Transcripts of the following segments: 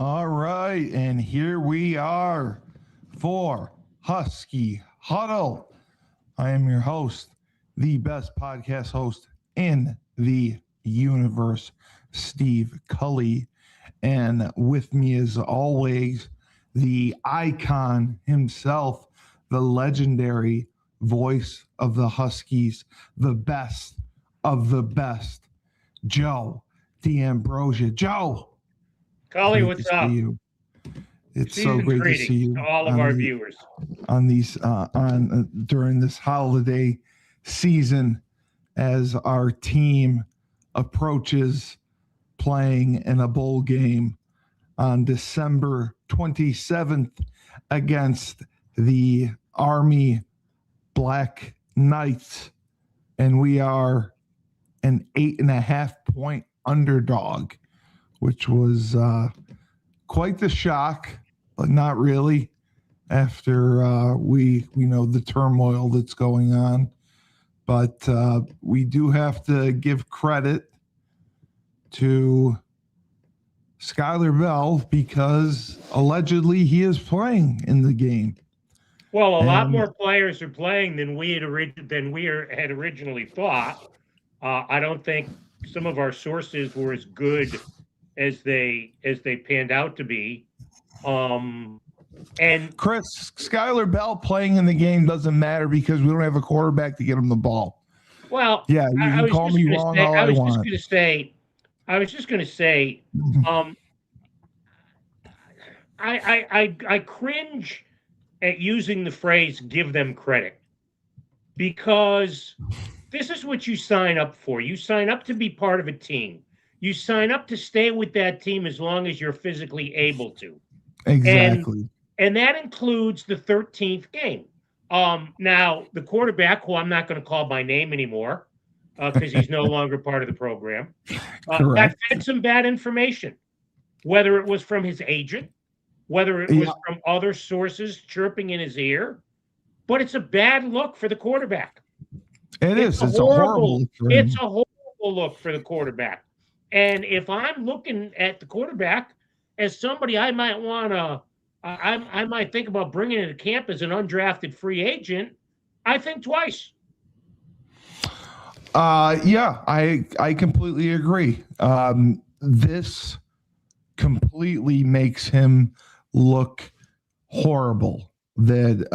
All right, and here we are for Husky Huddle. I am your host, the best podcast host in the universe, Steve Cully. And with me, as always, the icon himself, the legendary voice of the Huskies, the best of the best, Joe D'Ambrosia. Joe, Cully, great to what's see up? you. It's so Season's great to see greetings you to all of on our the viewers. on these on during this holiday season as our team approaches playing in a bowl game on December 27th against the Army Black Knights, and we are an 8.5 point underdog, which was quite the shock, but not really after we know the turmoil that's going on. But we do have to give credit to Skylar Bell because allegedly he is playing in the game. Well, a lot And more players are playing than we had originally thought. I don't think some of our sources were as good as they panned out to be. And Chris, Skylar Bell playing in the game doesn't matter because we don't have a quarterback to get him the ball. well, Yeah, you I can was call just me going to wrong say, all I I was just want. going to say, I was just going to say, I cringe at using the phrase "give them credit" because this is what you sign up for. You sign up to be part of a team. You sign up to stay with that team as long as you're physically able to. And Exactly. and that includes the 13th game. Now the quarterback, who I'm not going to call by name anymore, because he's no longer part of the program, got Correct. fed some bad information, whether it was from his agent, whether it Yeah, was from other sources chirping in his ear. But it's a bad look for the quarterback. it It's is. a It's a horrible horrible, look for it's him. a horrible look for the quarterback. And if I'm looking at the quarterback as somebody I might want to, I might think about bringing into camp as an undrafted free agent, I think twice. Yeah, I completely agree. This completely makes him look horrible. That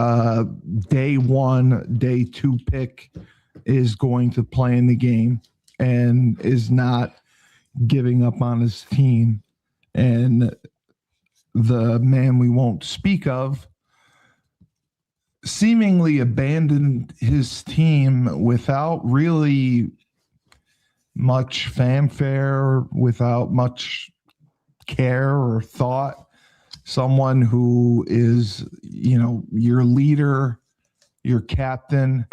day one, day two pick is going to play in the game and is not giving up on his team. And the man we won't speak of seemingly abandoned his team without really much fanfare, without much care or thought. Someone who is, your leader, your captain,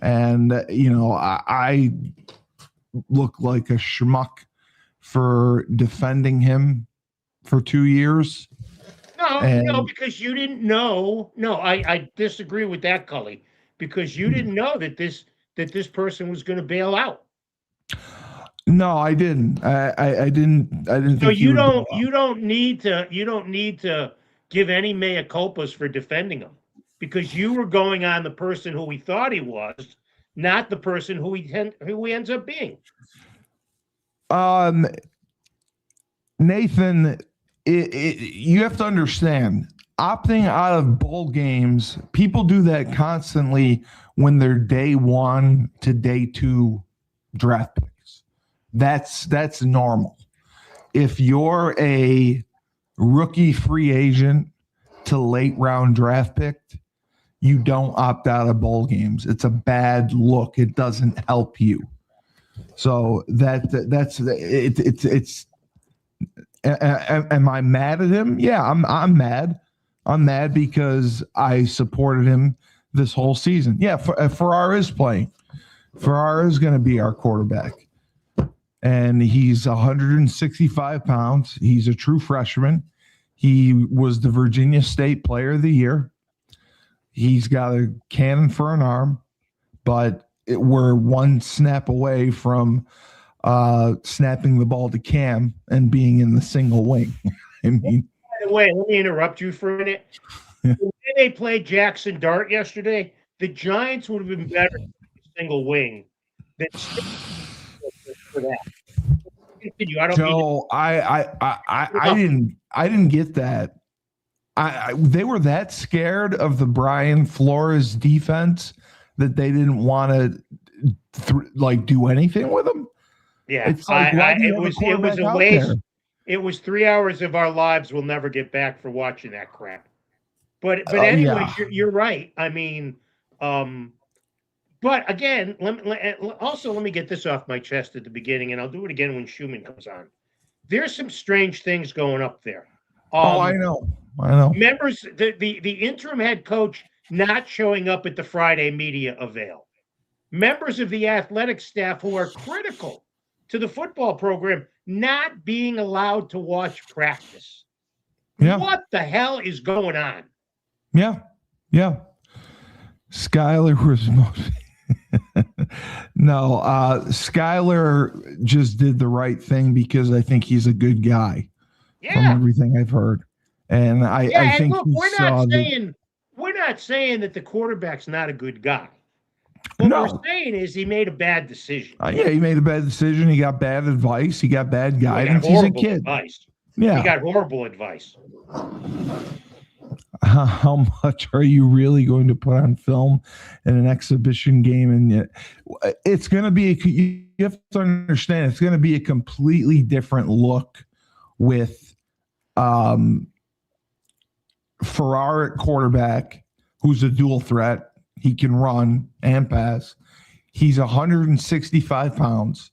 and I look like a schmuck for defending him for 2 years. No, because you didn't know. No, I disagree with that, Cully, because you didn't know that this person was going to bail out. No, I didn't. I didn't. I didn't So think he would bail out. you don't need to give any mea culpas for defending him because you were going on the person who we thought he was, not the person who he ends up being. Nathan, you have to understand, opting out of bowl games, people do that constantly when they're day one to day two draft picks. That's normal. If you're a rookie free agent to late round draft pick, you don't opt out of bowl games. It's a bad look. It doesn't help you. So that's it's. Am I mad at him? Yeah, I'm mad. I'm mad because I supported him this whole season. Yeah, Farrar is playing. Farrar is going to be our quarterback. And he's 165 pounds. He's a true freshman. He was the Virginia State Player of the Year. He's got a cannon for an arm, but we're one snap away from snapping the ball to Cam and being in the single wing. I mean, By the way, let me interrupt you for a minute. Yeah. When they played Jackson Dart yesterday, the Giants would have been better with a single wing than for that. Continue. I don't mean Joe, I didn't get that. They were that scared of the Brian Flores defense that they didn't want to do anything with him. Yeah, It's like, why do you it have was a quarterback a out waste. there? It was 3 hours of our lives we'll never get back for watching that crap. But anyways, Yeah. you're right. I mean, but again, let me get this off my chest at the beginning, and I'll do it again when Schumann comes on. There's some strange things going up there. I know. I know. Members, the interim head coach not showing up at the Friday media avail. Members of the athletic staff who are critical to the football program not being allowed to watch practice. Yeah. What the hell is going on? Yeah. Yeah. Skyler was no, Skyler just did the right thing because I think he's a good guy from everything I've heard. And I think look, we're not saying that the quarterback's not a good guy. What we're saying is he made a bad decision. Yeah, he made a bad decision. He got bad advice. He got bad guidance. He's a kid. Advice. Yeah. He got horrible advice. How much are you really going to put on film in an exhibition game? And it's going to be, you have to understand, it's going to be a completely different look with Farrar at quarterback, who's a dual threat. He can run and pass. He's 165 pounds.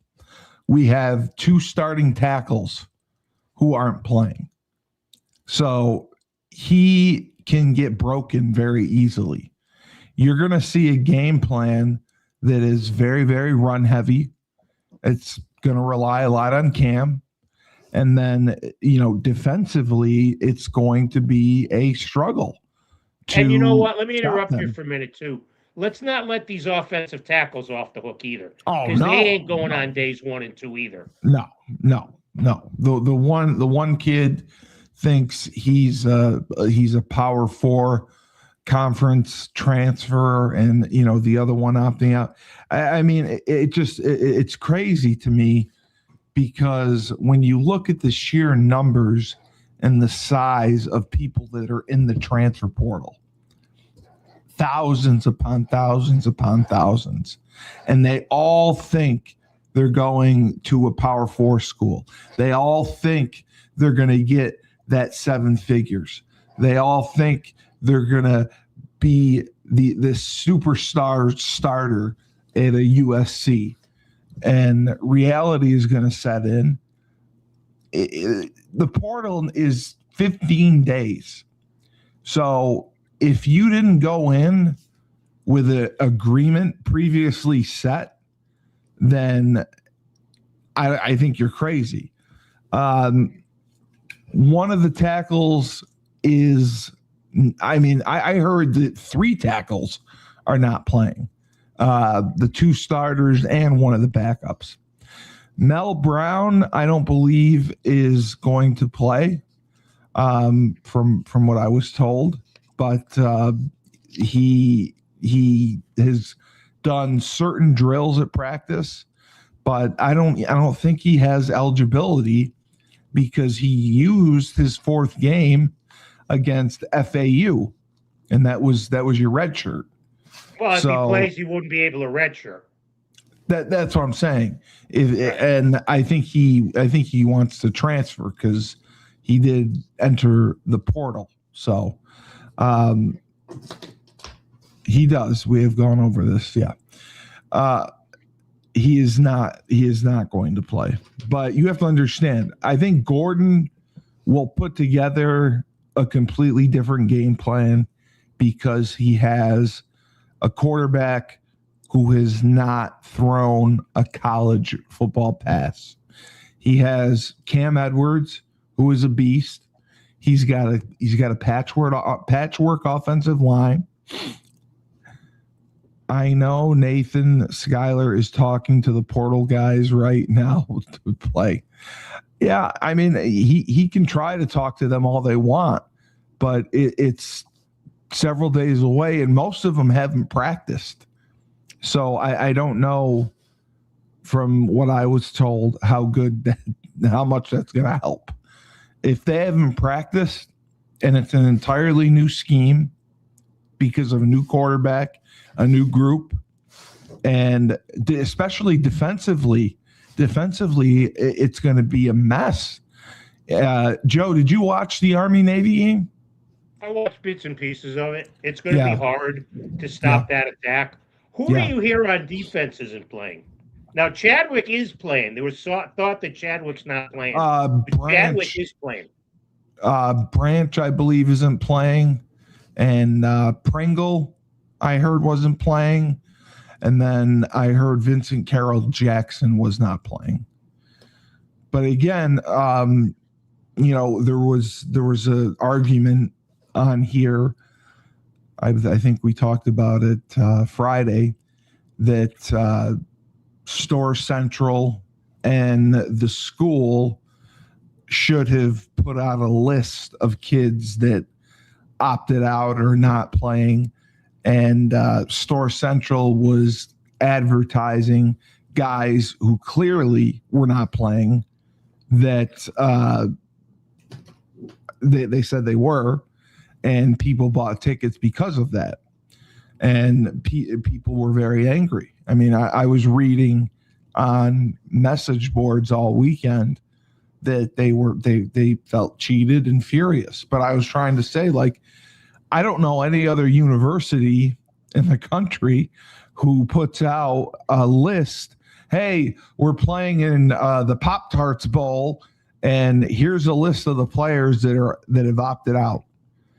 We have 2 starting tackles who aren't playing. So he can get broken very easily. You're going to see a game plan that is very, very run heavy. It's going to rely a lot on Cam. And then, defensively, it's going to be a struggle. And you know what? Let me interrupt you for a minute, too. Let's not let these offensive tackles off the hook either. Because they ain't going on days 1 and 2 either. No. The one kid thinks he's a Power 4 conference transfer, and the other one opting out. I mean, it's crazy to me, because when you look at the sheer numbers and the size of people that are in the transfer portal, thousands upon thousands upon thousands, and they all think they're going to a Power 4 school. They all think they're going to get that 7 figures. They all think they're going to be this superstar starter at a USC. And reality is going to set in. The portal is 15 days. So if you didn't go in with an agreement previously set, then I think you're crazy. One of the tackles is, I heard that 3 tackles are not playing. The 2 starters and one of the backups. Mel Brown, I don't believe, is going to play, from what I was told, but he has done certain drills at practice, but I don't think he has eligibility, because he used his 4th game against FAU, and that was your red shirt. Well, if he plays, he wouldn't be able to redshirt. That's what I'm saying. And I think he wants to transfer because he did enter the portal. So he does. We have gone over this. Yeah. He is not going to play. But you have to understand, I think Gordon will put together a completely different game plan, because he has a quarterback who has not thrown a college football pass. He has Cam Edwards, who is a beast. He's got a patchwork offensive line. I know Nathan Schuyler is talking to the portal guys right now to play. Yeah, I mean, he can try to talk to them all they want, but it's several days away, and most of them haven't practiced. So I don't know, from what I was told, how much that's going to help. If they haven't practiced and it's an entirely new scheme because of a new quarterback, a new group, and especially defensively, it's going to be a mess. Joe, did you watch the Army-Navy game? I watched bits and pieces of it. It's going to be hard to stop that attack. Who do you hear on defense isn't playing? Now, Chadwick is playing. There was thought that Chadwick's not playing. Chadwick is playing. Branch, I believe, isn't playing. And Pringle, I heard, wasn't playing. And then I heard Vincent Carroll Jackson was not playing. But again, there was an argument on here. I think we talked about it Friday, that Store Central and the school should have put out a list of kids that opted out or not playing, and Store Central was advertising guys who clearly were not playing that they said they were, and people bought tickets because of that, and people were very angry. I mean, I was reading on message boards all weekend that they felt cheated and furious. But I was trying to say, like, I don't know any other university in the country who puts out a list. Hey, we're playing in the Pop-Tarts Bowl, and here's a list of the players that have opted out.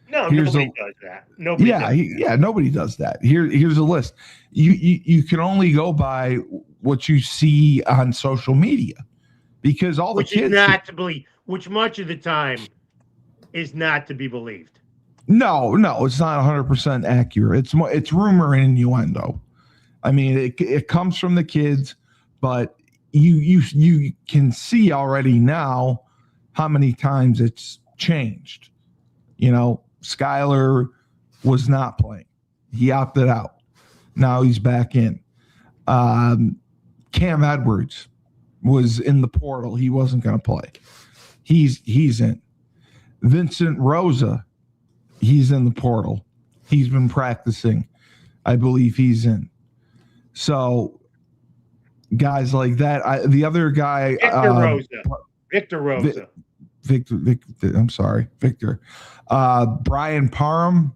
No, nobody does that. Nobody does that. Here's a list. You can only go by what you see on social media, because all the kids is not to believe, which much of the time is not to be believed. No, it's not 100% accurate. It's rumor and innuendo. I mean, it comes from the kids, but you can see already now how many times it's changed. Schuyler was not playing. He opted out. Now he's back in. Cam Edwards was in the portal. He wasn't going to play. He's in. Vincent Rosa, he's in the portal. He's been practicing. I believe he's in. So guys like that. The other guy, Victor Rosa. Victor. I'm sorry, Victor. Brian Parham,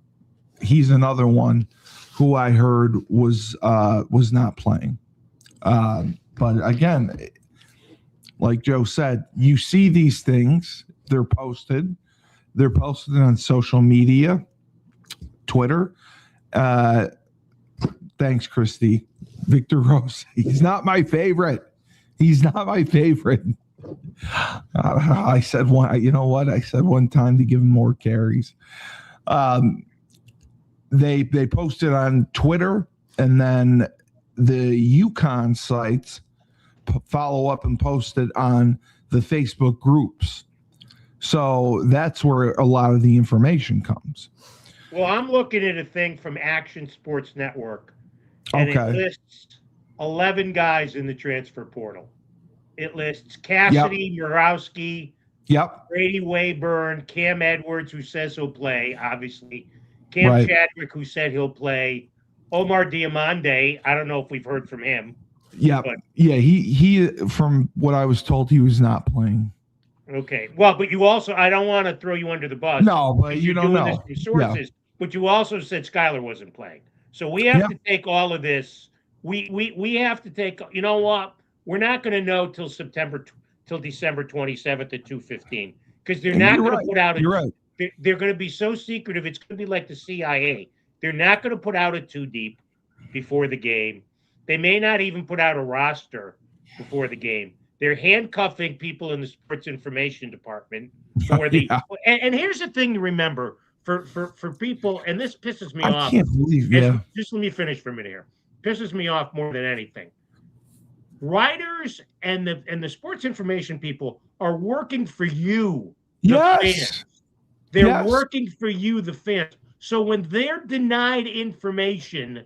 he's another one who I heard was not playing. But again, like Joe said, you see these things. They're posted. They're posted on social media, Twitter. Thanks, Christy. Victor Rose. He's not my favorite. I said one. You know what? I said one time to give him more carries. They posted on Twitter, and then the UConn sites follow up and post it on the Facebook groups. So that's where a lot of the information comes. Well, I'm looking at a thing from Action Sports Network, and it lists 11 guys in the transfer portal. It lists Cassidy, Murowski, Brady Wayburn, Cam Edwards, who says he'll play, obviously, Cam Chadwick, who said he'll play, Omar Diamande. I don't know if we've heard from him. He from what I was told, he was not playing. Okay. Well, but you also, I don't want to throw you under the bus. No, but you don't know. This from sources, but you also said Schuyler wasn't playing. So we have to take all of this. We have to take, you know what? We're not going to know till December 27th at 2:15, because they're not going to put out they're going to be so secretive. It's going to be like the CIA. They're not going to put out a too deep before the game. They may not even put out a roster before the game. They're handcuffing people in the sports information department. And here's the thing to remember for people, and this pisses me off. I can't believe, Just let me finish for a minute here. pisses me off more than anything. Writers and the sports information people are working for you, the fans. They're working for you, the fans. So when they're denied information,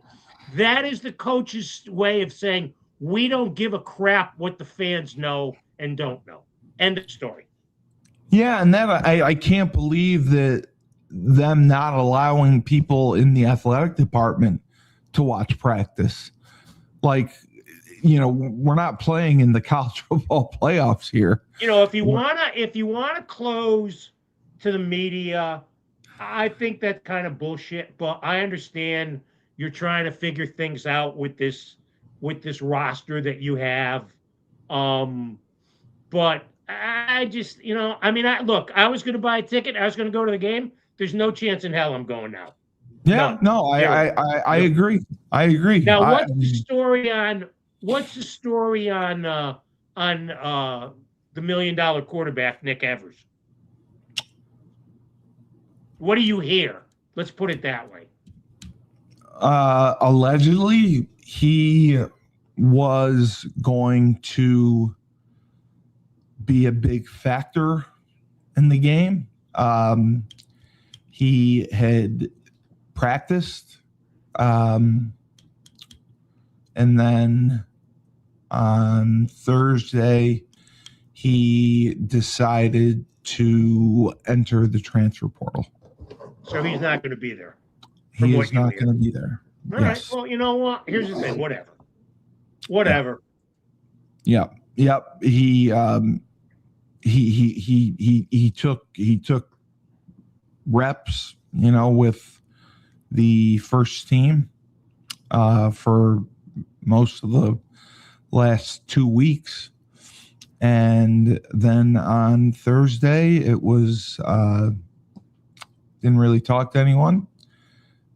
that is the coach's way of saying, we don't give a crap what the fans know and don't know. End of story. Yeah, and that I can't believe that them not allowing people in the athletic department to watch practice. Like, we're not playing in the college football playoffs here. If you wanna close to the media, I think that's kind of bullshit. But I understand you're trying to figure things out with this roster that you have. But I just, I was going to buy a ticket. I was going to go to the game. There's no chance in hell I'm going now. Yeah, I agree. I agree. Now, what's the story on the $1 million quarterback, Nick Evers? What do you hear? Let's put it that way. Allegedly, he was going to be a big factor in the game. He had practiced, and then on Thursday, he decided to enter the transfer portal. So he's not going to be there. He is not going to be there. All right. Well, you know what? Here's the thing. Whatever. Yep. He took reps, with the first team for most of the last 2 weeks. And then on Thursday, it was didn't really talk to anyone,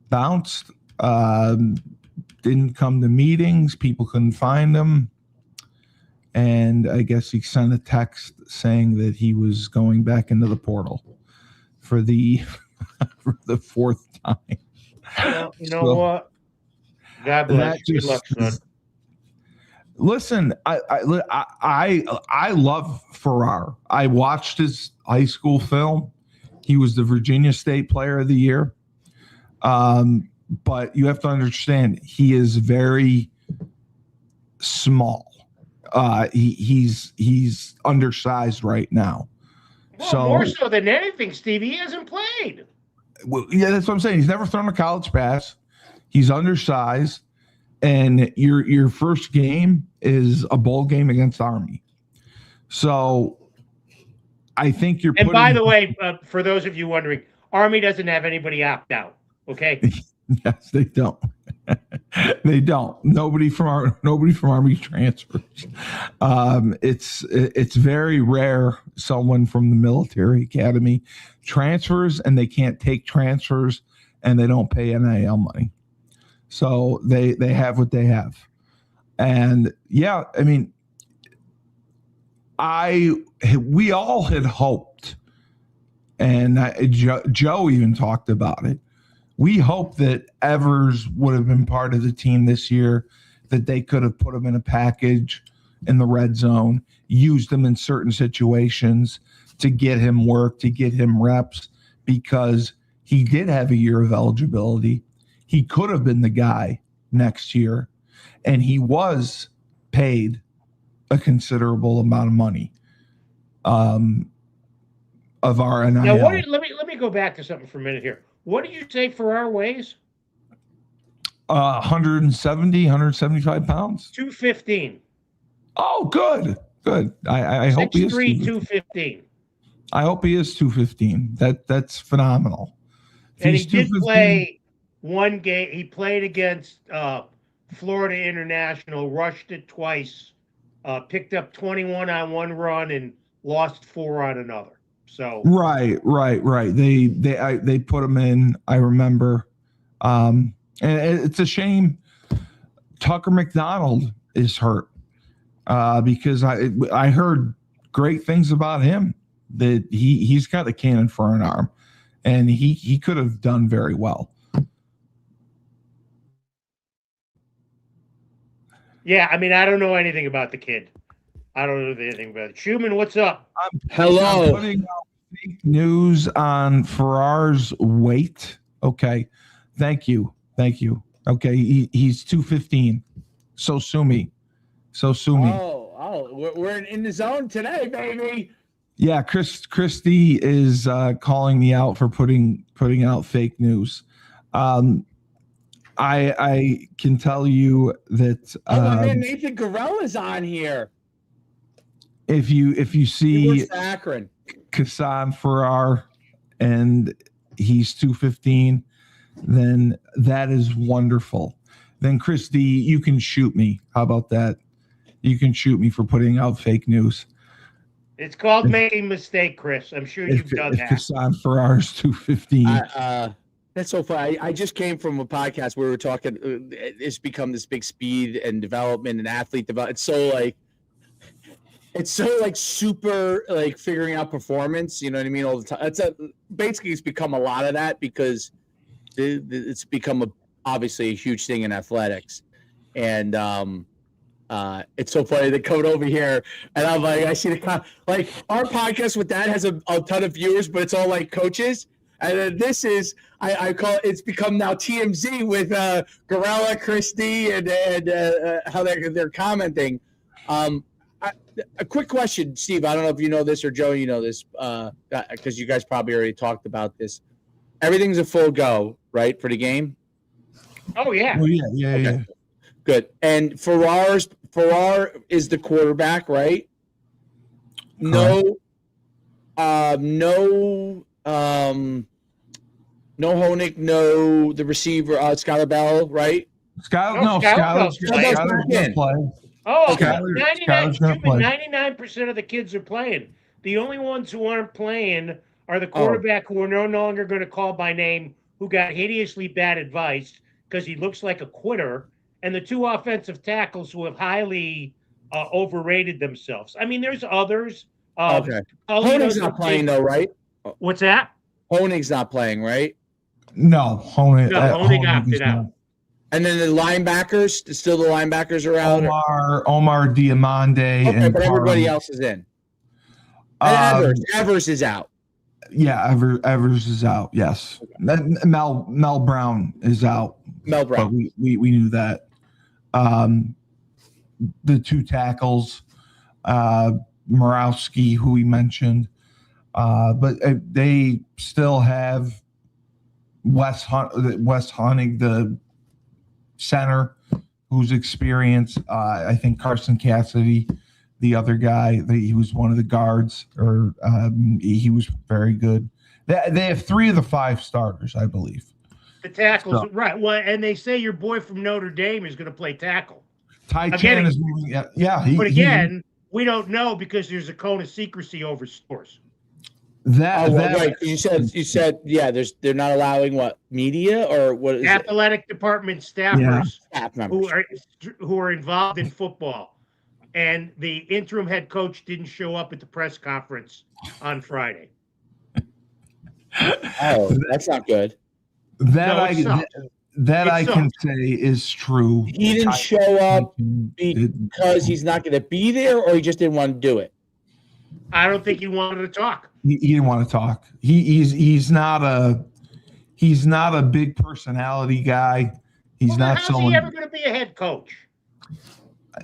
bounced, didn't come to meetings, people couldn't find him. And I guess he sent a text saying that he was going back into the portal for the fourth time. Well, you know what? God bless you. Good luck, son. Listen, I love Farrar. I watched his high school film. He was the Virginia State Player of the Year. But you have to understand, he is very small. He's undersized right now. Well, so more so than anything, Steve, he hasn't played. Well, yeah, that's what I'm saying. He's never thrown a college pass. He's undersized, and your first game is a bowl game against Army. So I think you're. And by the way, for those of you wondering, Army doesn't have anybody opt out. Okay. Yes, they don't. They don't. Nobody from Army transfers. It's very rare someone from the military academy transfers, and they can't take transfers, and they don't pay NIL money. So they have what they have. And yeah, I mean, we all had hoped, and Joe even talked about it. We hope that Evers would have been part of the team this year, that they could have put him in a package in the red zone, used him in certain situations to get him work, to get him reps, because he did have a year of eligibility. He could have been the guy next year, and he was paid a considerable amount of money of our NIL. Now, let me go back to something for a minute here. What did you say Farrar weighs? 170, 175 pounds. 215. Oh, good. I hope he is 215. I hope he is 215. That's phenomenal. And he did play one game. He played against Florida International, rushed it twice, picked up 21 on one run and lost 4 on another. So right. They put him in. I remember, and it's a shame Tucker McDonald is hurt because I heard great things about him, that he's got a cannon for an arm, and he could have done very well. Yeah, I mean, I don't know anything about the kid. I don't know anything about it. Schumann, what's up? Hello. I'm putting out fake news on Farrar's weight. Okay. Thank you. Okay. He's 215. So sue me. We're in the zone today, baby. Yeah, Christy is calling me out for putting out fake news. I can tell you that My man Nathan Garella's on here. if you He see works for Akron. Kassan Farrar and he's 215, then that is wonderful. Then Christy, you can shoot me. How about that? You can shoot me for putting out fake news. It's called making a mistake, Chris. I'm sure you've done that. Kassan Farrar's 215. That's so funny. I just came from a podcast where we were talking. It's become this big speed and development and athlete development. It's so super figuring out performance. You know what I mean? All the time. Basically it's become a lot of that because it's become obviously a huge thing in athletics. And it's so funny to come over here and I'm like, I see our podcast with that has a ton of viewers, but it's all like coaches. And then this is I call it's become now TMZ with Garella, Christie, and how they're commenting. A quick question, Steve. I don't know if you know this or Joe, you know this, because you guys probably already talked about this. Everything's a full go, right, for the game? Oh yeah. Oh yeah. Okay. Yeah. Good. And Farrar is the quarterback, right? Correct. No Honig, no the receiver, Skylar Bell, right? Skylar's gonna play. Oh, Okay. 99% of the kids are playing. The only ones who aren't playing are the quarterback who are no longer going to call by name, who got hideously bad advice because he looks like a quitter, and the two offensive tackles who have highly overrated themselves. I mean, there's others. Okay. Honig's not playing though, right? What's that? Honig's not playing, right? No, Honig opted out. And then the linebackers, still the linebackers are out. Omar Diamande, okay, but everybody else is in. And Evers is out. Yeah, Evers is out. Yes, Mel Brown is out. Mel Brown. But we knew that. The two tackles, Morawski, who we mentioned, but they still have Wes Honig, the center, who's experienced. I think Carson Cassidy, the other guy, he was one of the guards, or he was very good. They have 3 of the 5 starters, I believe. The tackles, right? Well, and they say your boy from Notre Dame is going to play tackle. Ty Chan is moving. Yeah, but again, we don't know because there's a cone of secrecy over stores. Right. You said yeah. They're not allowing media or what is athletic department staffers who are involved in football, and the interim head coach didn't show up at the press conference on Friday. Oh, that's not good. I can say is true. He didn't show up because he's not going to be there, or he just didn't want to do it. I don't think he wanted to talk. He didn't want to talk. He's not a big personality guy. He's not someone. How's he ever going to be a head coach?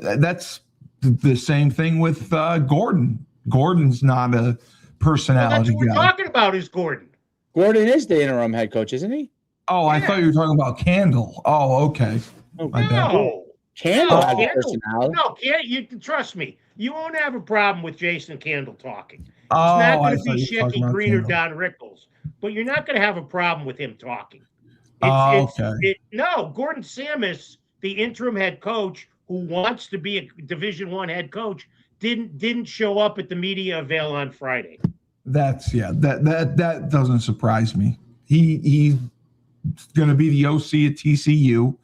That's the same thing with Gordon. Gordon's not a personality guy. What we're talking about is Gordon. Gordon is the interim head coach, isn't he? Oh, yeah. I thought you were talking about Candle. Oh, okay. No. Candle has a personality. No, you trust me. You won't have a problem with Jason Candle talking. It's not going to be Shecky Green or Don Rickles, but you're not going to have a problem with him talking. Okay. No, Gordon Samus, the interim head coach who wants to be a Division I head coach, didn't show up at the media avail on Friday. That doesn't surprise me. He's going to be the OC at TCU.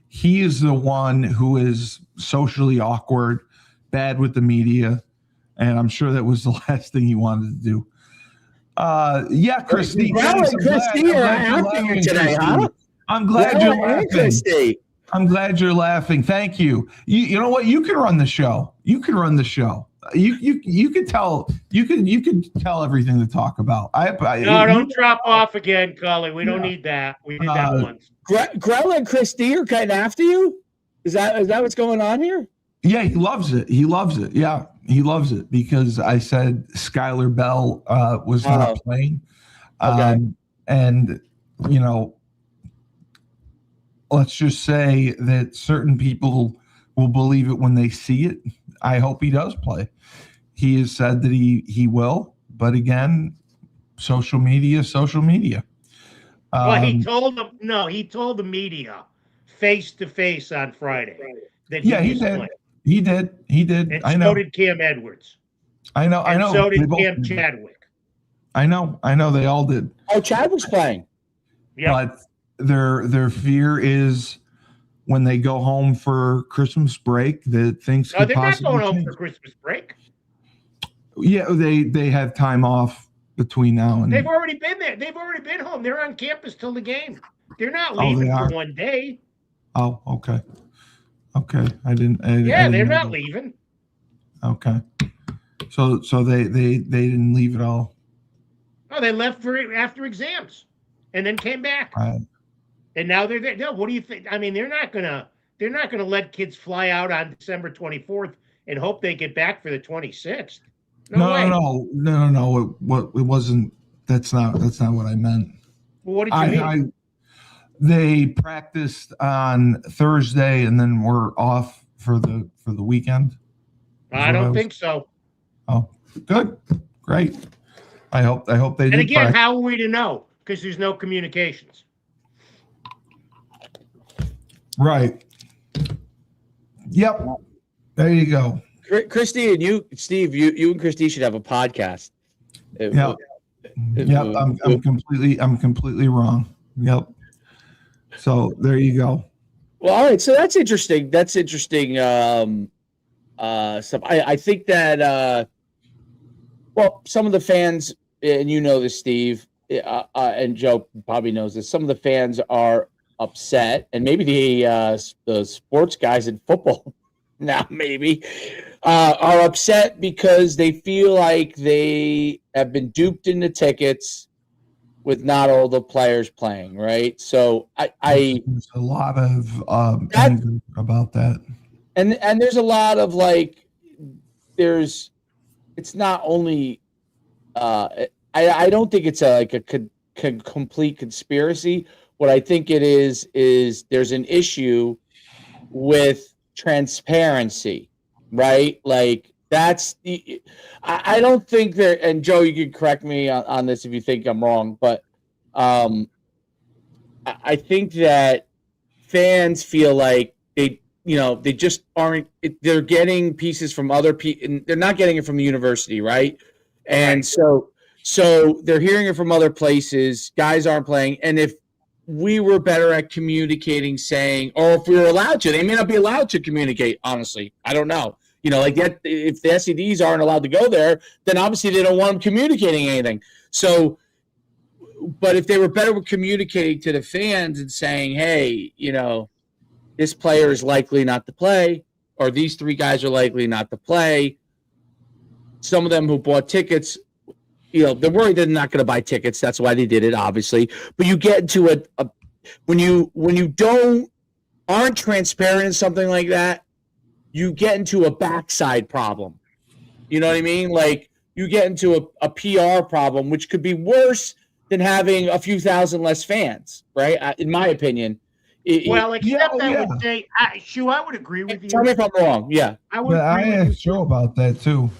He is the one who is socially awkward, bad with the media, and I'm sure that was the last thing he wanted to do. Christy. Christy are laughing today, huh? I'm glad you're laughing. Christy. I'm glad you're laughing. Thank you. You know what? You can run the show. You can run the show. You could tell everything to talk about. No, don't drop off again, Cully. We don't need that. We did that once. Grell and Chris D are kind of after you. Is that what's going on here? Yeah, he loves it. He loves it. Yeah, he loves it because I said Skylar Bell was not playing. Okay. And let's just say that certain people will believe it when they see it. I hope he does play. He has said that he will, but again, social media. Well, he told them. No, he told the media face to face on Friday that he was playing. He did. And so did Cam Edwards. I know. So did Cam Chadwick. I know. They all did. Oh, Chadwick's playing. Yeah. But their fear is when they go home for Christmas break that things could they're possibly not going change. home for Christmas break. Yeah, they have time off between now and. They've already been there. They've already been home. They're on campus till the game. They're not leaving for one day. Oh, okay. Okay, I didn't. They're not leaving. Okay, so they didn't leave at all. Oh, they left for after exams, and then came back. Right. And now they're there. No, what do you think? I mean, they're not gonna let kids fly out on December 24th and hope they get back for the 26th. No. It wasn't. That's not what I meant. Well, what did you mean? They practiced on Thursday and then were off for the weekend. I don't think so. Oh, good, great. I hope they did. And again, how are we to know? Because there's no communications. Right. Yep. There you go. Christy and you, Steve, you and Christy should have a podcast. Yep. I'm completely wrong. Yep. So there you go. Well, all right. So that's interesting. Stuff. I think that some of the fans, and you know this, Steve, and Joe probably knows this. Some of the fans are upset, and maybe the sports guys in football now maybe are upset because they feel like they have been duped into tickets with not all the players playing, right? So there's a lot of anger about that, and there's a lot of it's not only I don't think it's a complete conspiracy. What I think it is there's an issue with transparency, right? That's I don't think there, and Joe, you can correct me on this if you think I'm wrong, but I think that fans feel like they just aren't, they're getting pieces from other people, and they're not getting it from the university, right? And so they're hearing it from other places. Guys aren't playing, and if we were better at communicating, saying, or if we were allowed to, they may not be allowed to communicate. Honestly, I don't know. If the SEDs aren't allowed to go there, then obviously they don't want them communicating anything. So, but if they were better with communicating to the fans and saying, hey, this player is likely not to play, or these three guys are likely not to play. Some of them who bought tickets, they're worried they're not going to buy tickets. That's why they did it, obviously. But you get into when you aren't transparent in something like that, you get into a backside problem. You know what I mean? You get into a PR problem, which could be worse than having a few thousand less fans, right? In my opinion. I would say, Shu, I would agree with you. Tell me if I'm wrong. Yeah. I asked Joe about that too.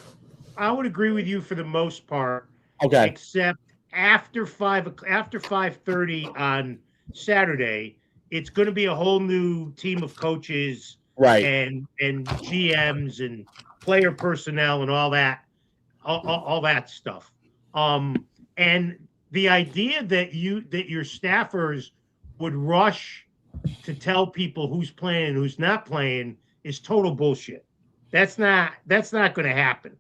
I would agree with you for the most part. Okay. Except after 5:30 on Saturday, it's going to be a whole new team of coaches. Right. And GMs and player personnel and all that stuff. And the idea that your staffers would rush to tell people who's playing and who's not playing is total bullshit. That's not going to happen.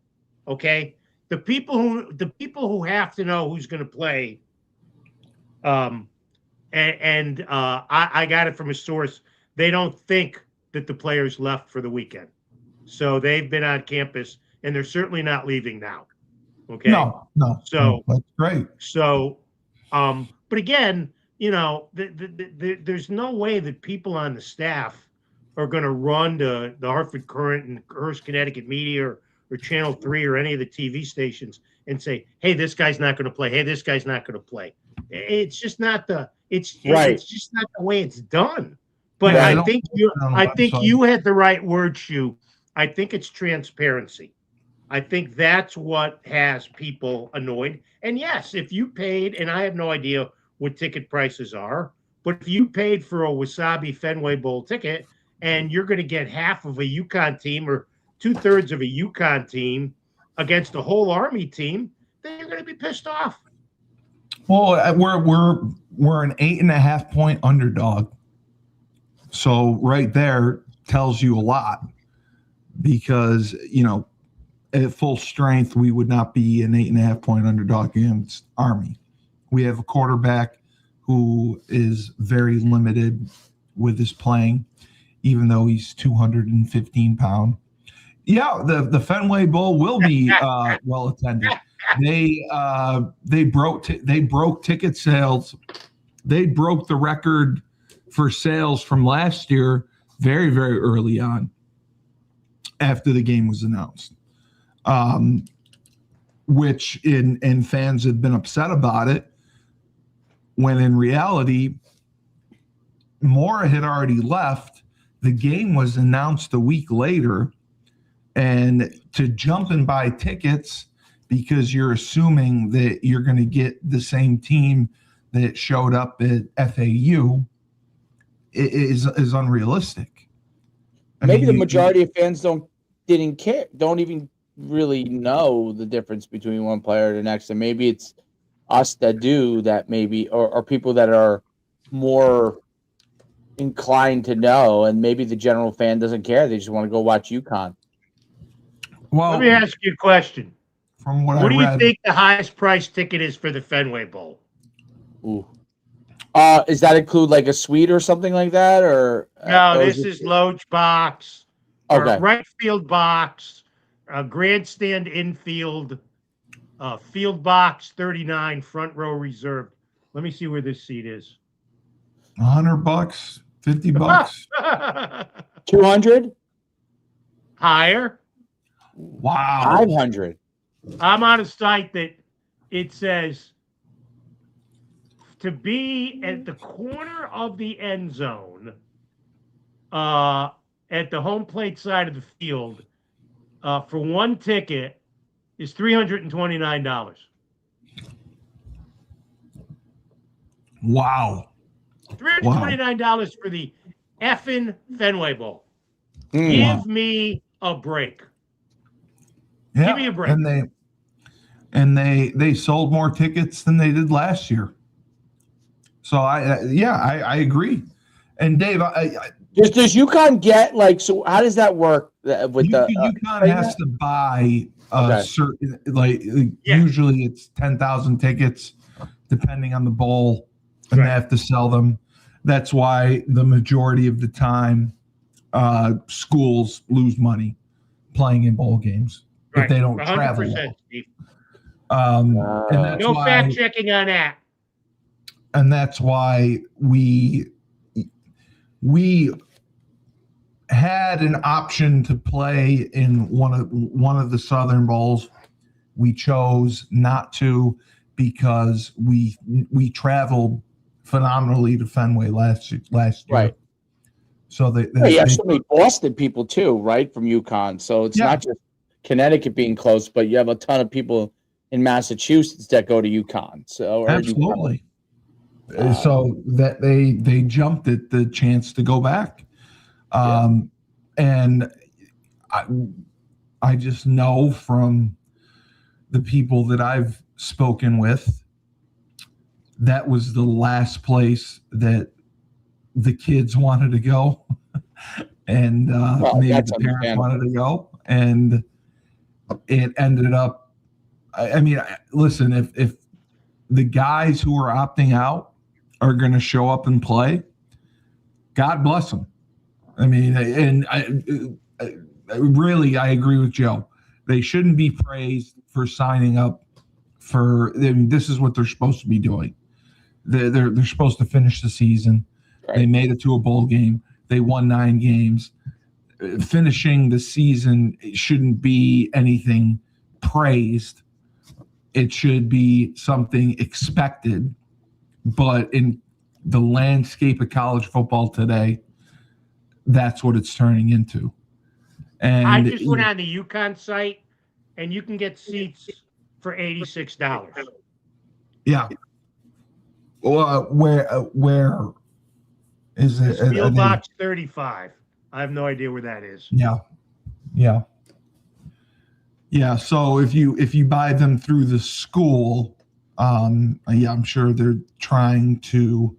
Okay? The people who have to know who's going to play I got it from a source they don't think that the players left for the weekend. So they've been on campus, and they're certainly not leaving now. Okay. No, So that's great. So, but again, there's no way that people on the staff are going to run to the Hartford Courant and Hearst, Connecticut Media or Channel 3 or any of the TV stations and say, hey, this guy's not going to play. Hey, this guy's not going to play. It's just not it's just not the way it's done. But Yeah, I think you had the right word, Shu. I think it's transparency. I think that's what has people annoyed. And yes, if you paid, and I have no idea what ticket prices are, but if you paid for a Wasabi Fenway Bowl ticket and you're going to get half of a UConn team or 2/3 of a UConn team against a whole Army team, then you're going to be pissed off. Well, we're an 8.5 point underdog. So right there tells you a lot, because, at full strength, we would not be an 8.5 point underdog against Army. We have a quarterback who is very limited with his playing, even though he's 215 pounds. Yeah, the Fenway Bowl will be well attended. They broke ticket sales. They broke the record for sales from last year very, very early on after the game was announced. Which fans had been upset about it, when in reality, Mora had already left. The game was announced a week later, and to jump and buy tickets because you're assuming that you're going to get the same team that showed up at FAU is unrealistic. Maybe the majority of fans don't even really know the difference between one player and the next, and maybe it's us that do that, maybe, or people that are more inclined to know, and maybe the general fan doesn't care. They just want to go watch UConn. Well, let me ask you a question. From what do you think the highest price ticket is for the Fenway Bowl? Ooh. Does that include like a suite or something like that, or no? This is Loge box, okay, right field box, grandstand infield, field box 39, front row reserved. Let me see where this seat is. $100, $50, 200, higher. Wow, 500. I'm on a site that it says to be at the corner of the end zone, at the home plate side of the field, for one ticket is $329. Wow. $329 for the effing Fenway Bowl. Give me a break. Yeah, give me a break. And they sold more tickets than they did last year. So I agree. And Dave, does UConn get so how does that work with UConn has to buy certain, usually it's 10,000 tickets depending on the bowl, and they have to sell them. That's why the majority of the time schools lose money playing in bowl games if they don't travel. Steve. And that's no why, fact checking on that. And that's why we had an option to play in one of the Southern Bowls. We chose not to because we traveled phenomenally to Fenway last year. Right. So you have so many Boston people too, right, from UConn. So it's not just Connecticut being close, but you have a ton of people in Massachusetts that go to UConn. So absolutely. So that they jumped at the chance to go back. And I just know from the people that I've spoken with, that was the last place that the kids wanted to go. And maybe the parents wanted to go. And it ended up, I mean, listen, if the guys who are opting out are going to show up and play, God bless them. I mean, and I agree with Joe. They shouldn't be praised for signing up for. I mean, this is what they're supposed to be doing. They're supposed to finish the season. Right. They made it to a bowl game. They won 9 games. Finishing the season shouldn't be anything praised. It should be something expected. But in the landscape of college football today, that's what it's turning into. And I just went on the UConn site, and you can get seats for $86. yeah. Well, where is it? It's Field Box 35. I have no idea where that is. Yeah. So if you buy them through the school, I'm sure they're trying to.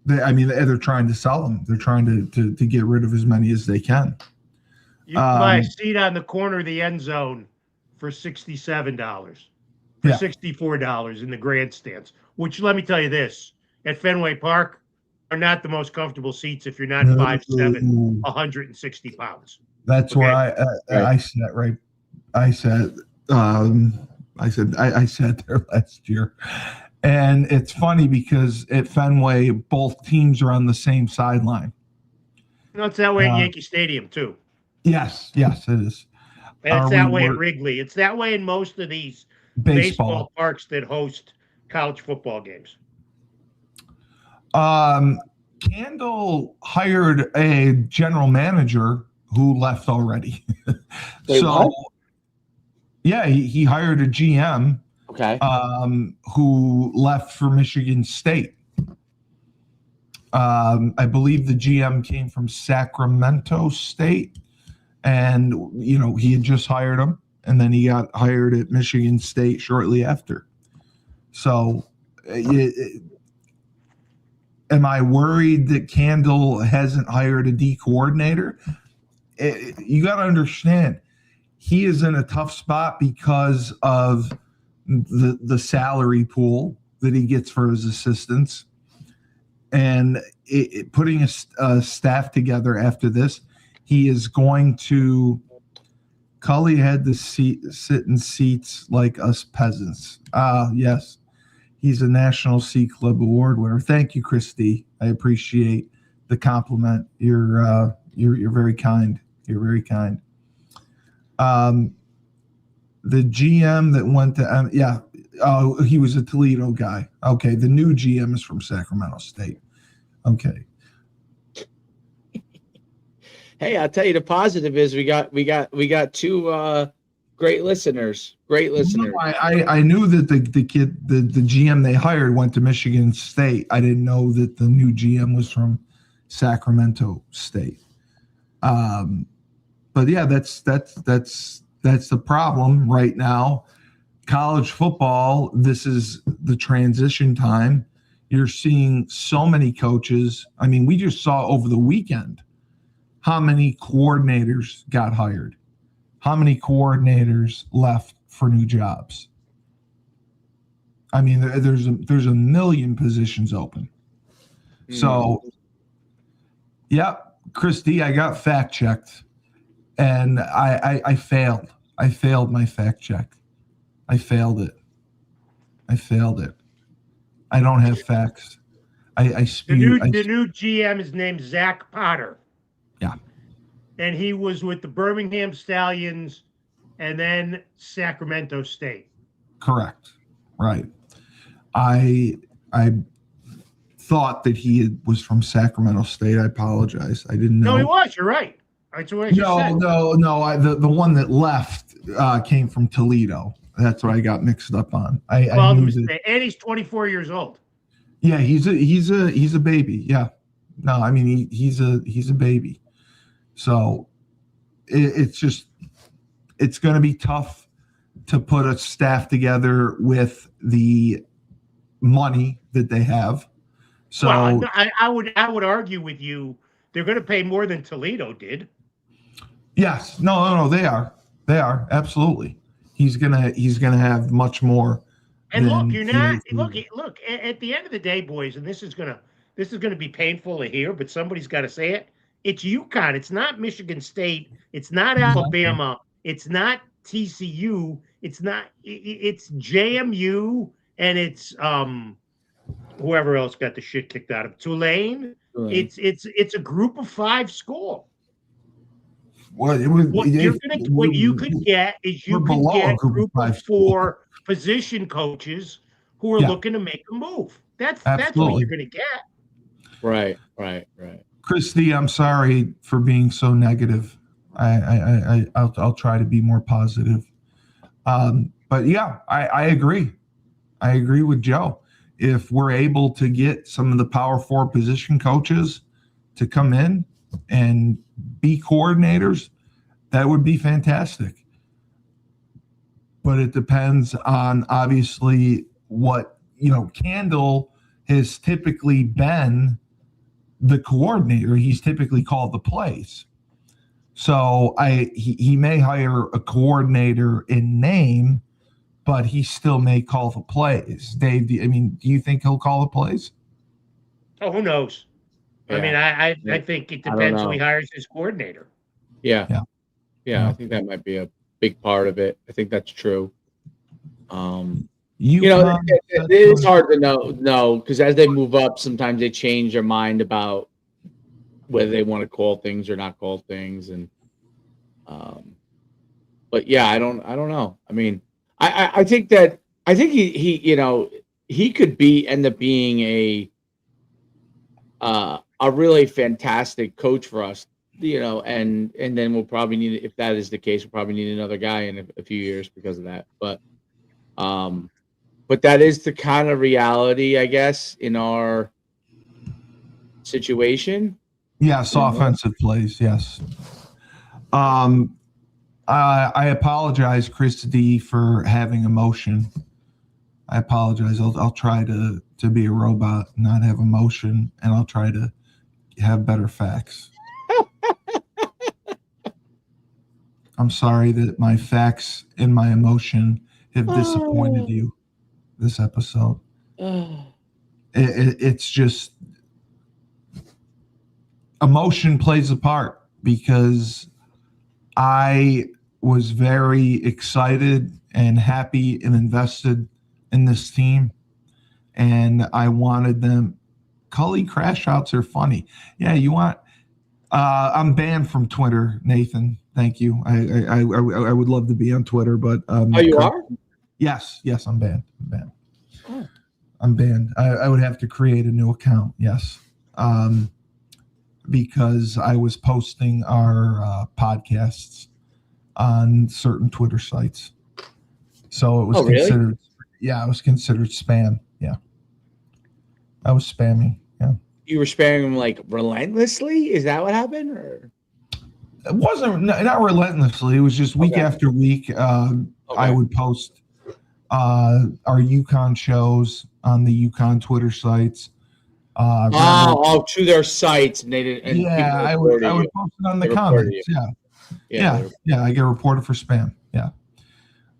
They're trying to sell them. They're trying to get rid of as many as they can. You can buy a seat on the corner of the end zone for $67, for $64 in the grandstands. Which, let me tell you this, at Fenway Park are not the most comfortable seats if you're not 5'7", 160 pounds. That's okay? where I sat right. I sat there last year. And it's funny because at Fenway, both teams are on the same sideline. It's that way at Yankee Stadium, too. Yes, it is. And it's that way at Wrigley. It's that way in most of these baseball parks that host college football games. Candle hired a general manager who left already. He hired a GM. Okay. Who left for Michigan State. I believe the GM came from Sacramento State, and he had just hired him, and then he got hired at Michigan State shortly after. So, am I worried that Candle hasn't hired a D coordinator? You got to understand, he is in a tough spot because of the salary pool that he gets for his assistants, and putting a staff together after this. He is going to. Cully had to sit in seats like us peasants. Yes, he's a National Sea Club Award winner. Thank you, Christy. I appreciate the compliment. You're very kind. You're very kind. The GM that went to he was a Toledo guy. Okay, the new GM is from Sacramento State. Okay. Hey, I'll tell you the positive is we got 2 great listeners. Great listeners. No, I knew that the GM they hired went to Michigan State. I didn't know that the new GM was from Sacramento State. But yeah, that's the problem right now. College football, this is the transition time. You're seeing so many coaches. I mean, we just saw over the weekend how many coordinators got hired, how many coordinators left for new jobs. I mean, there's a million positions open. So, Christy, I got fact checked. And I failed. I failed my fact check. I failed it. I don't have facts. I spew. The new GM is named Zach Potter. Yeah. And he was with the Birmingham Stallions and then Sacramento State. Correct. Right. I thought that he was from Sacramento State. I apologize. I didn't know. No, he was. You're right. That's what I just said. No. The one that left came from Toledo. That's what I got mixed up on. I knew that, and he's 24 years old. Yeah, he's a baby. Yeah. No, I mean he's a baby. So it's going to be tough to put a staff together with the money that they have. So I would argue with you. They're going to pay more than Toledo did. Yes. No. They are absolutely. He's gonna have much more. And look, you're not look. At the end of the day, boys, and this is gonna be painful to hear, but somebody's got to say it. It's UConn. It's not Michigan State. It's not Alabama. It's not TCU. It's not. It's JMU, and it's whoever else got the shit kicked out of Tulane. It's a group of 5 school. Well, it was, What you could get is you could get a group of 4 position coaches who are looking to make a move. That's what you're going to get. Right. Christy, I'm sorry for being so negative. I'll try to be more positive. But yeah, I agree. I agree with Joe. If we're able to get some of the Power 4 position coaches to come in and be coordinators, that would be fantastic. But it depends on obviously what, Candle has typically been the coordinator. He's typically called the plays. So he may hire a coordinator in name, but he still may call the plays. Dave, do you think he'll call the plays? Oh, who knows? Yeah. I mean, I think it depends who he hires as coordinator. Yeah. I think that might be a big part of it. I think that's true. It is hard to know because as they move up, sometimes they change their mind about whether they want to call things or not call things, and but yeah, I don't know. I mean, I think he could end up being a really fantastic coach for us, and then we'll probably need, if that is the case, we'll probably need another guy in a few years because of that. But that is the kind of reality, I guess, in our situation. Yes, offensive plays. Yes. I apologize, Chris D, for having emotion. I apologize. I'll try to be a robot, not have emotion, and I'll try to have better facts. I'm sorry that my facts and my emotion have disappointed you this episode. It's just emotion plays a part because I was very excited and happy and invested in this team, and I wanted them. Cully crash outs are funny. Yeah, you want. I'm banned from Twitter, Nathan. Thank you. I would love to be on Twitter, but you are? Yes, I'm banned. I'm banned. I would have to create a new account. Yes, because I was posting our podcasts on certain Twitter sites, so it was considered. Really? Yeah, it was considered spam. Yeah, I was spamming. Yeah, you were spamming them like relentlessly. Is that what happened, or? It wasn't not relentlessly. It was just week after week. I would post our UConn shows on the UConn Twitter sites. To their sites, and they didn't. And I would post it on the comments. Yeah. I get reported for spam. Yeah.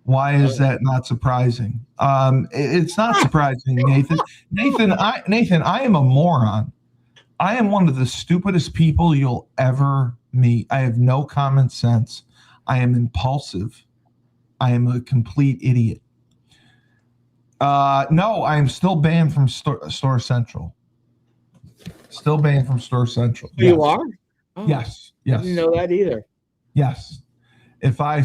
Why is that not surprising? It's not surprising, Nathan. Nathan, I am a moron. I am one of the stupidest people you'll ever meet. I have no common sense. I am impulsive. I am a complete idiot. No, I am still banned from Store Central. Still banned from Store Central. Yes. You are? Oh, yes. I didn't know that either. Yes. If I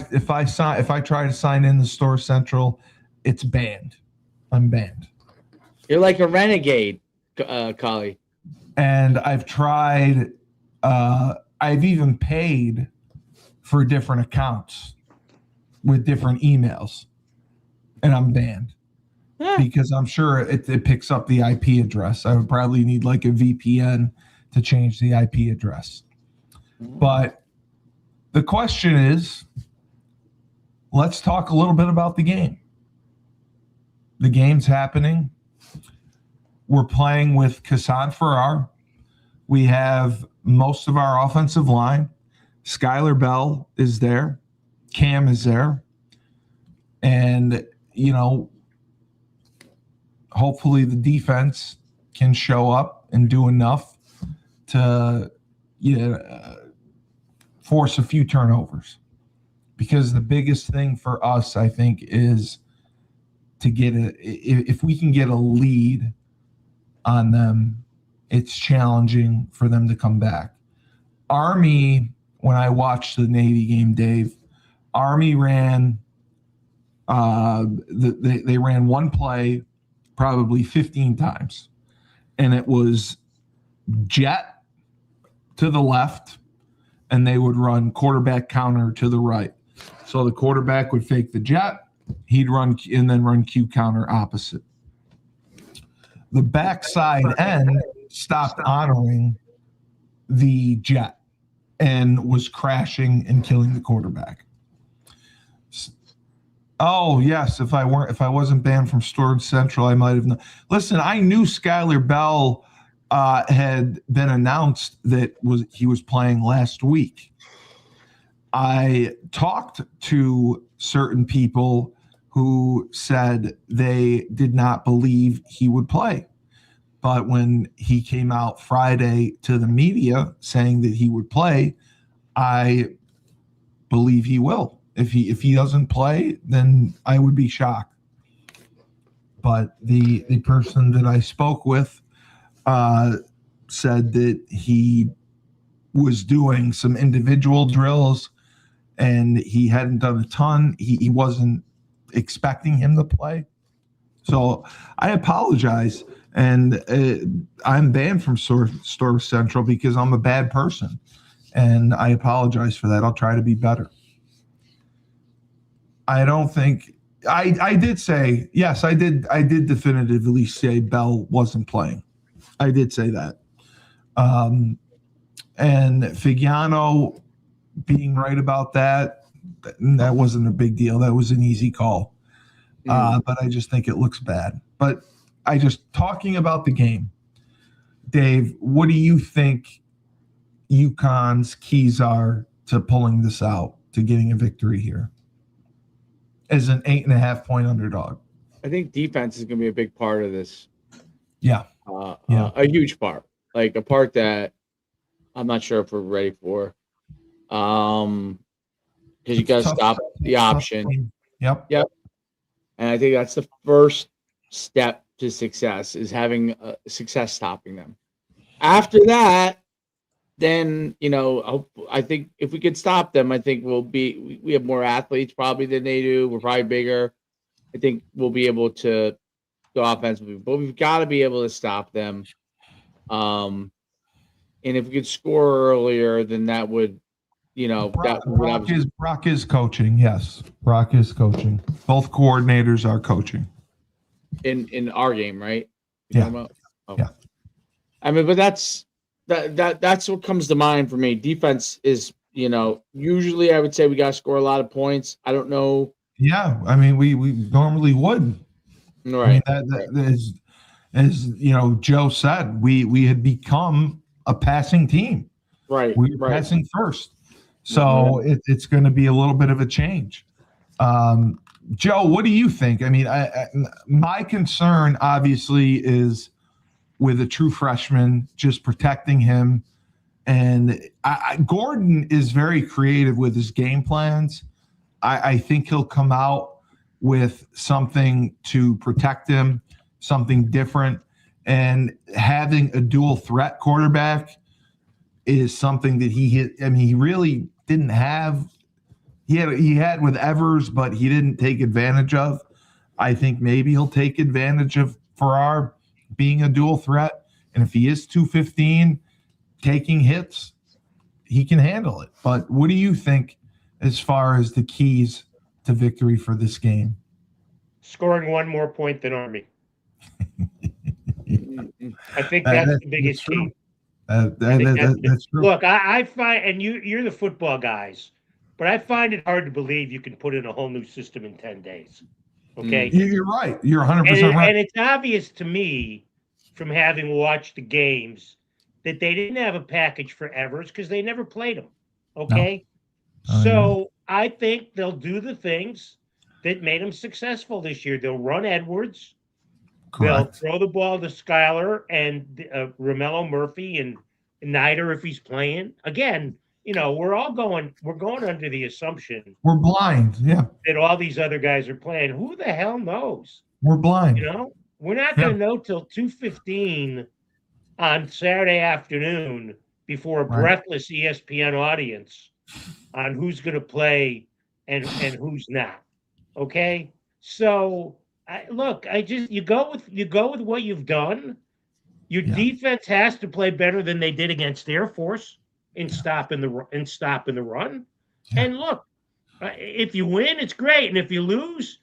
try to sign in the Store Central, it's banned. I'm banned. You're like a renegade, Collie. And I've tried. I've even paid for different accounts with different emails, and I'm banned because I'm sure it picks up the IP address. I would probably need like a VPN to change the IP address. But the question is, let's talk a little bit about the game. The game's happening. We're playing with Kassan Farrar. We have most of our offensive line. Skylar Bell is there. Cam is there. And, hopefully the defense can show up and do enough to, force a few turnovers, because the biggest thing for us, I think, is to get if we can get a lead on them, it's challenging for them to come back. Army, when I watched the Navy game, Dave, Army ran they ran one play probably 15 times, and it was jet to the left, and they would run quarterback counter to the right. So the quarterback would fake the jet, he'd run and then run Q counter opposite. The backside end stopped honoring the jet and was crashing and killing the quarterback. Oh yes, if I wasn't banned from Storage Central, I might have known. Listen, I knew Skylar Bell had been announced that he was playing last week. I talked to certain people who said they did not believe he would play. But when he came out Friday to the media saying that he would play, I believe he will. If he doesn't play, then I would be shocked. But the person that I spoke with said that he was doing some individual drills and he hadn't done a ton. He wasn't expecting him to play. So I apologize. And I'm banned from Store Central because I'm a bad person. And I apologize for that. I'll try to be better. I don't think I did say, yes, I did definitively say Bell wasn't playing. I did say that. And Figiano being right about that wasn't a big deal. That was an easy call. But I just think it looks bad. But talking about the game, Dave, what do you think UConn's keys are to pulling this out, to getting a victory here as an 8.5-point underdog? I think defense is going to be a big part of this. Yeah. A huge part, like a part that I'm not sure if we're ready for. Because you got to stop the option. Yep. And I think that's the first step to success, is having success stopping them. After that, then, I think if we could stop them, I think we have more athletes probably than they do. We're probably bigger. I think we'll be able to go offensively, but we've got to be able to stop them. And if we could score earlier, then that would, Brock is coaching. Yes, Brock is coaching. Both coordinators are coaching in our game, right? Yeah. Yeah. I mean, but that's what comes to mind for me. Defense is, usually I would say we got to score a lot of points. I don't know. Yeah, I mean, we normally would. Right. I mean, as Joe said, we had become a passing team. Right. We were passing first. So it's going to be a little bit of a change. Joe, what do you think? I mean, my concern obviously is with a true freshman, just protecting him. And Gordon is very creative with his game plans. I think he'll come out with something to protect him, something different. And having a dual threat quarterback is something that he really didn't have. He had with Evers, but he didn't take advantage of. I think maybe he'll take advantage of Farrar being a dual threat. And if he is 215, taking hits, he can handle it. But what do you think as far as the keys to victory for this game? Scoring one more point than Army. I think that's the biggest key. That's true. Look, I find, and you're the football guys, but I find it hard to believe you can put in a whole new system in 10 days. Okay? You're right. You're 100% right. And it's obvious to me from having watched the games that they didn't have a package for Evers because they never played him. Okay? No. So I think they'll do the things that made them successful this year. They'll run Edwards. Correct. They'll throw the ball to Skylar and Romello Murphy and Neither if he's playing. Again, we're going under the assumption We're blind. Yeah, that all these other guys are playing. Who the hell knows? we're blind. We're not going to know till 2:15 on Saturday afternoon before a Right. breathless ESPN audience on who's going to play and who's not. Okay, so you go with what you've done. Your defense has to play better than they did against Air Force in stopping the run. Yeah. And look, if you win, it's great, and if you lose,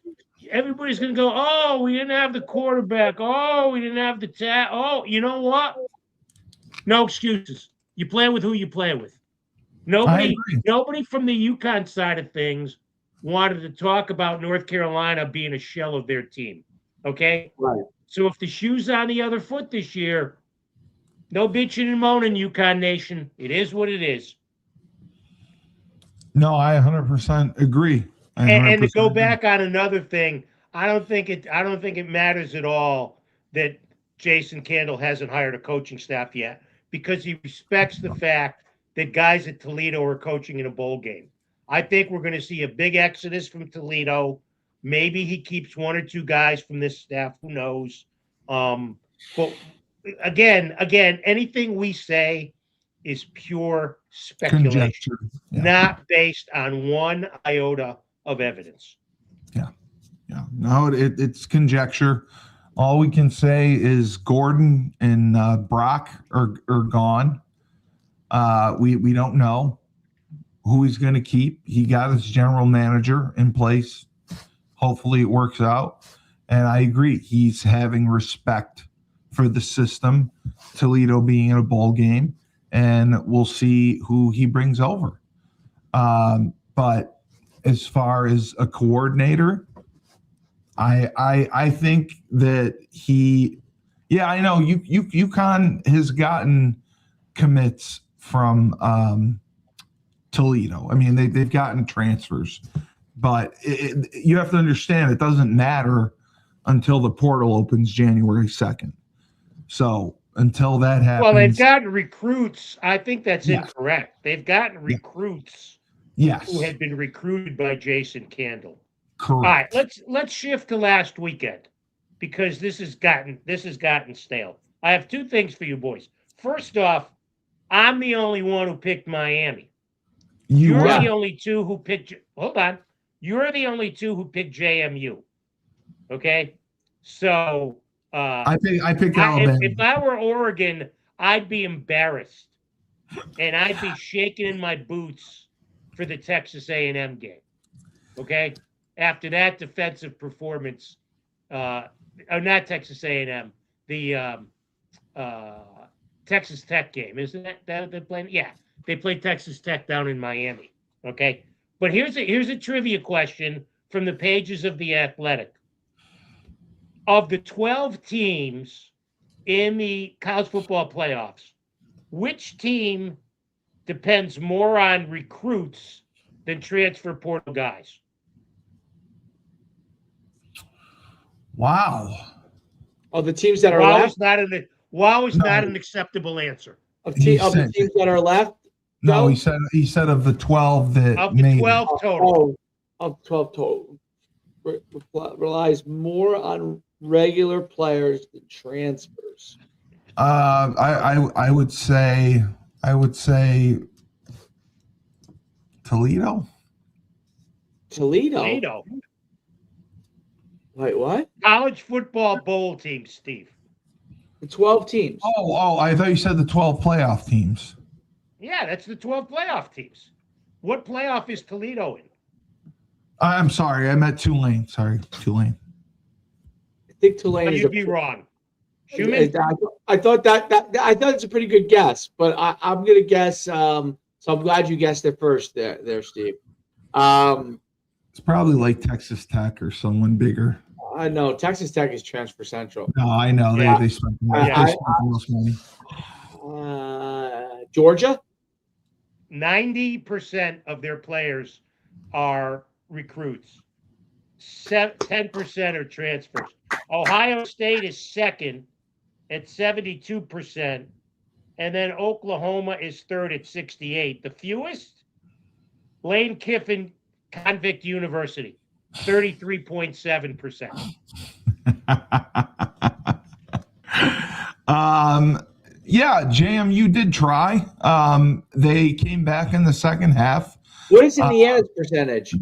everybody's going to go, "Oh, we didn't have the quarterback. Oh, we didn't have the Oh, you know what? No excuses. You play with who you play with. Nobody from the UConn side of things wanted to talk about North Carolina being a shell of their team. Okay? Right. So if the shoe's on the other foot this year, no bitching and moaning, UConn Nation. It is what it is. No, I 100% agree. And to go back on another thing, I don't think it matters at all that Jason Candle hasn't hired a coaching staff yet, because he respects the fact that guys at Toledo are coaching in a bowl game. I think we're going to see a big exodus from Toledo. Maybe he keeps one or two guys from this staff. Who knows? But again, anything we say is pure speculation, not based on one iota of evidence. Yeah. No, it's conjecture. All we can say is Gordon and Brock are gone. We don't know who he's going to keep. He got his general manager in place. Hopefully it works out. And I agree. He's having respect for the system, Toledo being in a bowl game, and we'll see who he brings over. But as far as a coordinator, I think that I know UConn has gotten commits from Toledo. I mean, they've gotten transfers, but you have to understand it doesn't matter until the portal opens January 2nd. So until that happens. Well, they've gotten recruits. I think that's incorrect. They've gotten recruits who had been recruited by Jason Candle. Correct. All right, let's shift to last weekend, because this has gotten stale. I have two things for you boys. First off, I'm the only one who picked Miami. You're the only two who picked. Hold on. You're the only two who picked JMU. Okay, so I picked Alabama. If I were Oregon, I'd be embarrassed, and I'd be shaking in my boots for the Texas A&M game. Okay, after that defensive performance, not Texas A&M, the Texas Tech game, isn't that they're playing? Yeah, they played Texas Tech down in Miami. Okay, but here's a trivia question from the pages of The Athletic. Of the 12 teams in the college football playoffs, which team depends more on recruits than transfer portal guys? Wow. Of the teams that are left? Wow is not an acceptable answer. Of the teams that are left? No, he said of the 12 that of the 12 total. Of 12 total. Relies more on regular players than transfers. I would say Toledo. Toledo. Wait, what? College football bowl teams, Steve. The 12 teams. Oh, I thought you said the 12 playoff teams. Yeah, that's the 12 playoff teams. What playoff is Toledo in? I'm sorry, I meant Tulane. Sorry, Tulane. I think Tulane is. You'd be wrong. I thought it's a pretty good guess, but I'm gonna guess. So I'm glad you guessed it first, there, Steve. It's probably like Texas Tech or someone bigger. I know Texas Tech is transfer central. No, I know they spent the most money. Georgia. 90% of their players are recruits. 10% are transfers. Ohio State is second at 72%, And then Oklahoma is third at 68. The fewest, Lane Kiffin, Convict University, 33.7%. Yeah, JMU did try. They came back in the second half. What is Indiana's percentage?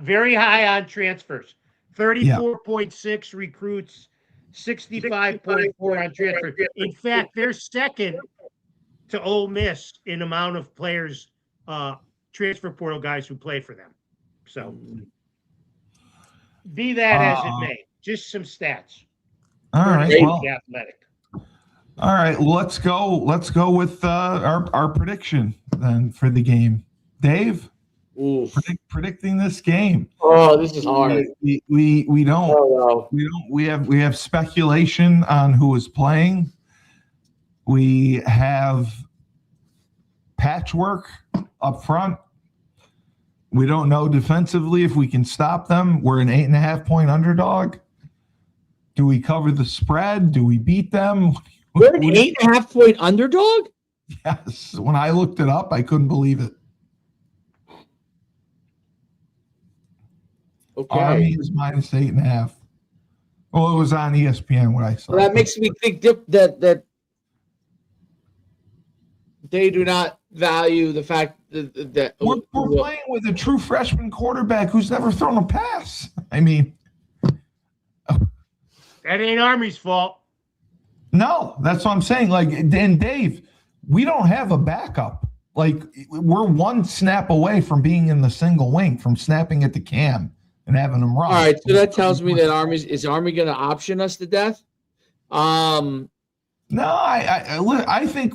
Very high on transfers. 34.6 recruits, 65.4 on transfer. In fact, they're second to Ole Miss in amount of players, transfer portal guys who play for them. So, be that as it may, just some stats. All right. Well, Athletic. all right. Let's go with our prediction then for the game. Dave, predicting this game. Oh, this is hard. We don't. Oh, no. We have speculation on who is playing. We have patchwork up front. We don't know defensively if we can stop them. We're an 8.5-point underdog. Do we cover the spread? Do we beat them? We're an 8.5-point underdog? Yes. When I looked it up, I couldn't believe it. Okay. Army is minus 8.5. Well, it was on ESPN when I saw Well, that makes me think that they do not value the fact that we're playing with a true freshman quarterback who's never thrown a pass. I mean, that ain't Army's fault. No, that's what I'm saying. Like, and Dave, we don't have a backup. Like, we're one snap away from being in the single wing, from snapping at the cam and having them run. All right, so that tells me that Army going to option us to death? No, I think,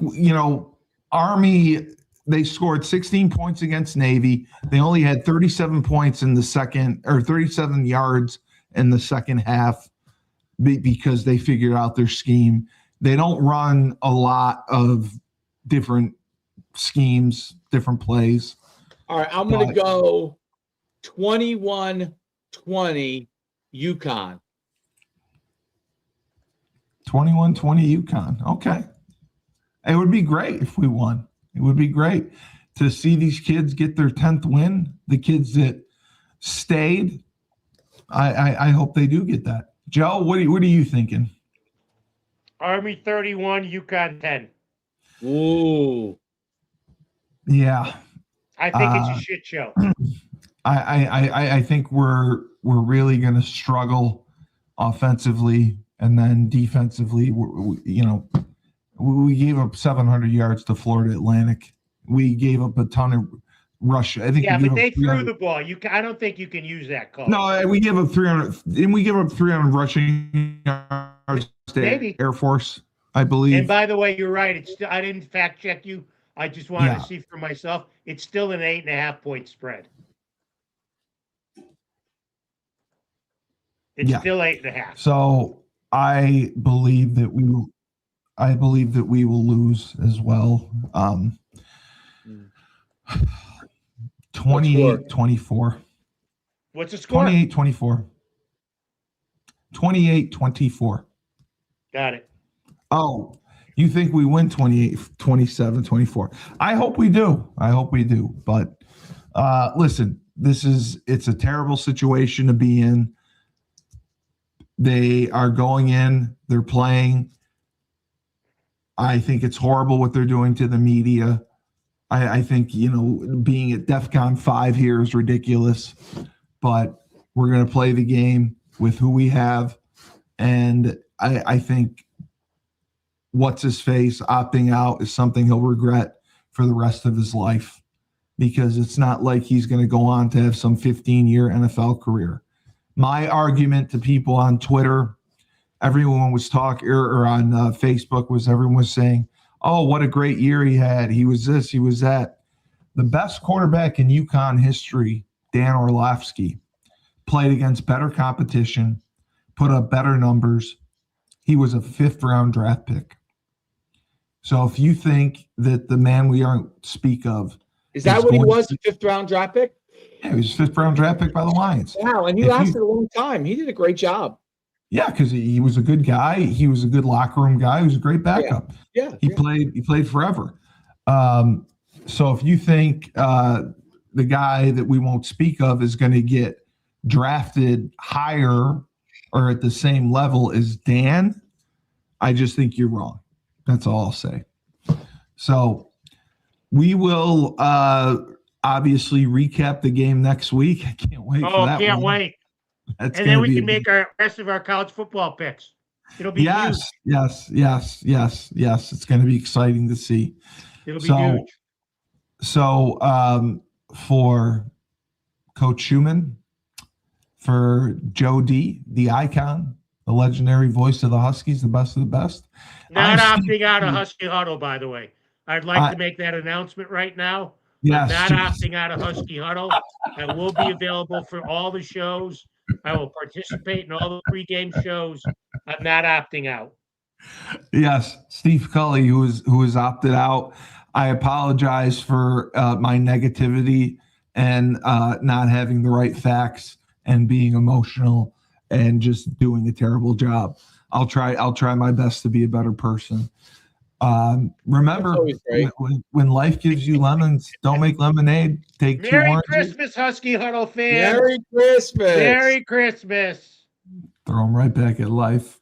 Army, they scored 16 points against Navy. They only had 37 points in the second, or 37 yards in the second half because they figured out their scheme. They don't run a lot of different schemes, different plays. All right, I'm going to go 21-20 UConn. 21-20 UConn. Okay. It would be great if we won. It would be great to see these kids get their 10th win. The kids that stayed, I hope they do get that. Joe, what are you thinking? Army 31, UConn 10. Ooh. Yeah. I think it's a shit show. I think we're really going to struggle offensively, and then defensively, we gave up 700 yards to Florida Atlantic. We gave up a ton of rush. I think. Yeah, but they threw the ball. I don't think you can use that call. No, we gave up 300. Didn't we give up 300 rushing yards to Air Force, I believe? And by the way, you're right. It's still, I didn't fact check you. I just wanted to see for myself. It's still an 8.5-point spread. It's still 8.5. So I believe that we will lose as well. 28-24. What's the score? 28-24. 28-24. Got it. Oh, you think we win 28, 27, 24? I hope we do. But listen, it's a terrible situation to be in. They are going in, they're playing. I think it's horrible what they're doing to the media. I think, being at DEFCON 5 here is ridiculous, but we're going to play the game with who we have. And I think what's his face opting out is something he'll regret for the rest of his life, because it's not like he's going to go on to have some 15-year NFL career. My argument to people on Twitter, everyone was talking, or on Facebook, everyone was saying, oh, what a great year he had. He was this, he was that. The best quarterback in UConn history, Dan Orlovsky, played against better competition, put up better numbers. He was a 5th-round draft pick. So if you think that the man we aren't speak of. Is that what he was, a 5th-round draft pick? Yeah, he was a 5th-round draft pick by the Lions. Wow, and he lasted a long time. He did a great job. Yeah, because he was a good guy. He was a good locker room guy. He was a great backup. He played forever. So if you think the guy that we won't speak of is going to get drafted higher or at the same level as Dan, I just think you're wrong. That's all I'll say. So we will obviously recap the game next week. I can't wait for that. Can't wait. That's and then we can make our rest of our college football picks. It'll be huge. Yes. It's going to be exciting to see. It'll be huge. So for Coach Schumann, for Joe D, the icon, the legendary voice of the Huskies, the best of the best. Not opting out of Husky Huddle, by the way. I'd like to make that announcement right now. Yes, I'm not opting out of Husky Huddle. I will be available for all the shows. I will participate in all the pregame shows. I'm not opting out. Yes, Steve Cully, who is opted out. I apologize for my negativity and not having the right facts and being emotional and just doing a terrible job. I'll try my best to be a better person. Remember, when life gives you lemons, don't make lemonade. Take two oranges. Merry Christmas, Husky Huddle fans. Merry Christmas. Merry Christmas. Throw them right back at life.